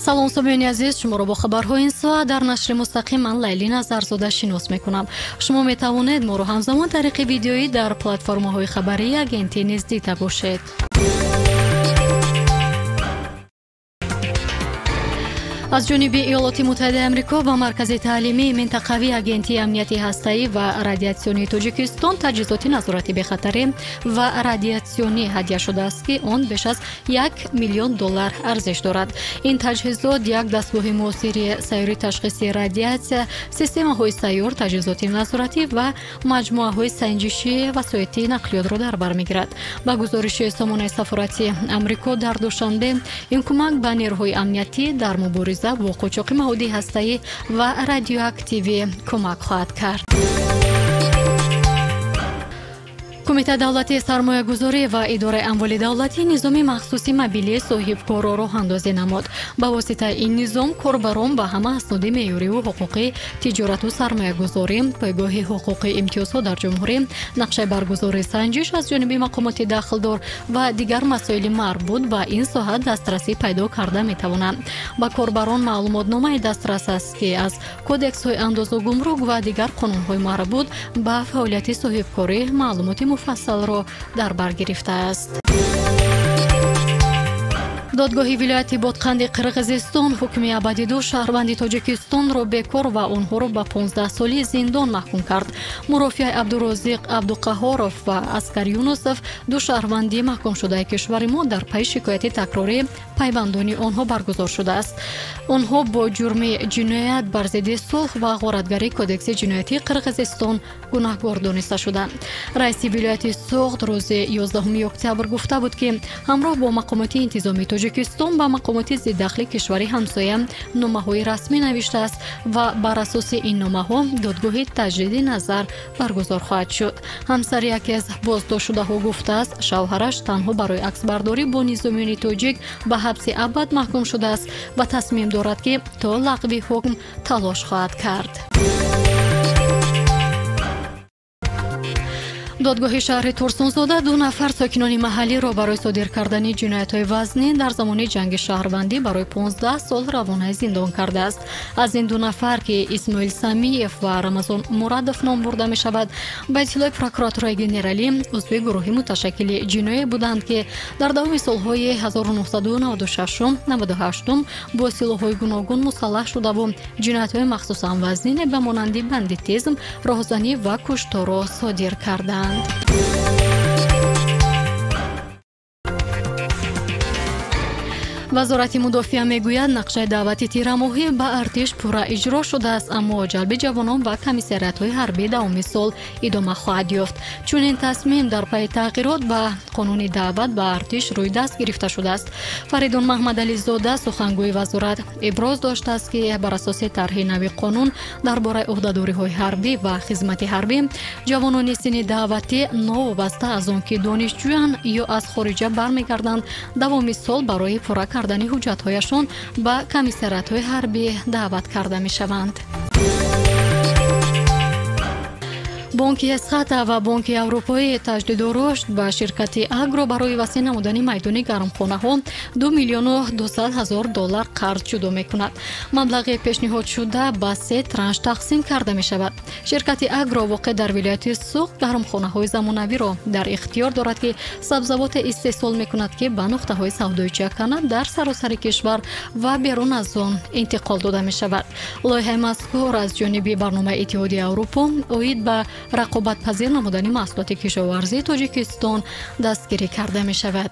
салом сомиёни азиз, шуморо бо хабарҳои ин соат дар нашри мустақим ман Лайли Назарзода шинос мекунам. шумо метавонед моро ҳамзамон тариқи видеоӣ дар платформаҳои хабарии агентӣ низ дида бошед. аз ҷониби иёлоти муттаҳидаи амрико ба маркази таълимии минтақавии агентии амнияти ҳастаӣ ва радиатсионии тоҷикистон таҷҳизоти назорати бехатарӣ ва радиатсионӣ ҳадия шудааст, ки он беш аз $1 миллион арзиш дорад. ин таҷҳизот як дастгоҳи муосири сайёри ташхиси радиатсия, системаҳои сайёр, таҷҳизоти назоратӣ ва маҷмӯаҳои санҷиши васоити нақлиётро дар бар мегирад. ба гузориши сомонаи сафорати амрико дар душанбе, ин кӯмак ба нерӯҳои амниятӣ дар мубориза бо қучоқи маҳмудии ҳастаӣ ва радиоактивӣ кӯмак хоҳад кард. кумитаи давлатии сармоягузорӣ ва идораи амволи давлатӣ низоми махсуси мобилии соҳибкорро роҳандозӣ намуд. ба воситаи ин низом корбарон ба ҳама асноди меъёриву ҳуқуқи тиҷорату сармоягузорӣ, пойгоҳи ҳуқуқи имтиёзҳо дар ҷумҳурӣ, нақшаи баргузории санҷиш аз ҷониби мақомоти дахлдор ва дигар масоили марбут ба ин соҳа дастрасӣ пайдо карда метавонанд. ба корбарон маълумотномаи дастрас аст, ки аз кодексҳои андозу гумрук ва дигар қонунҳои марбут ба фаъолияти соҳибкорӣ маълумоти муфассалро дар бар гирифтааст. додгоҳи вилояти бодқанди қирғизистон ҳукми абадӣ ду шаҳрванди тоҷикистонро бекор ва онҳоро ба 15 соли зиндон маҳкум кард. мурофиаи Абдурозиқ Абдуқаҳоров ва Аскар Юнусов ду шаҳрванди маҳкумшудаи кишвари мо дар пайи шикояти такрории пайвандони онҳо баргузор шудааст. онҳо бо ҷурми ҷиноят бар зидди сулҳ ва ғоратгарии кодекси ҷиноятии қирғизистон гунаҳкор дониста шуданд. раиси вилояти Соғд рӯзи 11 октябр гуфта буд, ки ҳамроҳ бо мақомоти интизомии Тоҷикистон ба мақомоти зиддахли кишвари ҳамсоя номаҳои расмӣ навиштааст ва бар асоси ин номаҳо додгоҳи таҷдиди назар баргузор хоҳад шуд. ҳамсари яке аз боздоштшудаҳо гуфтааст, шавҳараш танҳо барои аксбардорӣ бо низомиёни тоҷик ба ҳабси абад маҳкум шудааст ва тасмим дорад, ки то лағви ҳукм талош хоҳад кард. додгоҳи шаҳри Турсунзода ду нафар сокинони маҳаллиро барои содир кардани ҷиноятҳои вазнин дар замони ҷанги шаҳрвандӣ барои 15 сол равонаи зиндон кардааст. аз ин ду нафар, ки Исмоил Самиев ва Рамазон Мурадов ном бурда мешавад, ба иттилои прокуратураи генералӣ узви гурӯҳи муташаккили ҷиноӣ буданд, ки дар давоми солҳои 1996-98 бо силоҳҳои гуногун мусаллаҳ шудаву ҷиноятҳои махсусан вазнин ба монанди бандитизм, роҳзанӣ ва кушторо содир карданд. вазорати мудофиа мегӯяд, нақшаи даъвати тирамоҳӣ ба артиш пурра иҷро шудааст, аммо ҷалби ҷавонон ба комиссариятҳои ҳарбӣ давоми сол идома хоҳад ёфт. чунин тасмим дар пайи тағйирот ба қонуни даъват ба артиш рӯйдаст гирифта шудааст. Фаридун Маҳмадализода, сухангӯи вазорат, иброз доштааст, ки бар асоси тарҳи нави қонун дар бораи ӯҳдадориҳои ҳарбӣ ва хизмати ҳарбӣ, ҷавонони синни даъватӣ новобаста аз он ки донишҷӯянд ё аз хориҷа бармегарданд, давоми сол барои пурра кардани ҳуҷҷатҳояшон ба комиссариятҳои ҳарбӣ даъват карда мешаванд. бонки Эсхата ва бонки Аврупоӣ таҷдиду рушд ба ширкати Агро барои васеъ намудани майдони гармхонаҳо $2 миллион қарз ҷудо мекунад. маблағи пешниҳодшуда ба 3 транш тақсим карда мешавад. ширкати Агро воқеъ дар вилояти Суғд гармхонаҳои замонавиро дар ихтиёр дорад, ки сабзавоте истеҳсол мекунад, ки ба нуқтаҳои савдои чакана дар саросари кишвар ва берун аз он интиқол дода мешавад. лоиҳаи мазкур аз ҷониби барномаи Иттиҳодияи Аврупо оид ба рақобатпазир намудани маҳсулоти кишоварзии Тоҷикистон дастгирӣ карда мешавад.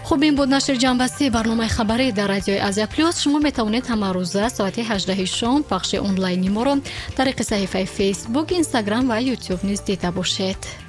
хуб, ин буд нашри ҷанбастии барномаи хабарӣ дар радиои Азия Плюс. шумо метавонед ҳама рӯза соати 18 шом пахши онлайни моро тариқи саҳифаи Facebook, Instagram ва YouTube низ дида бошед.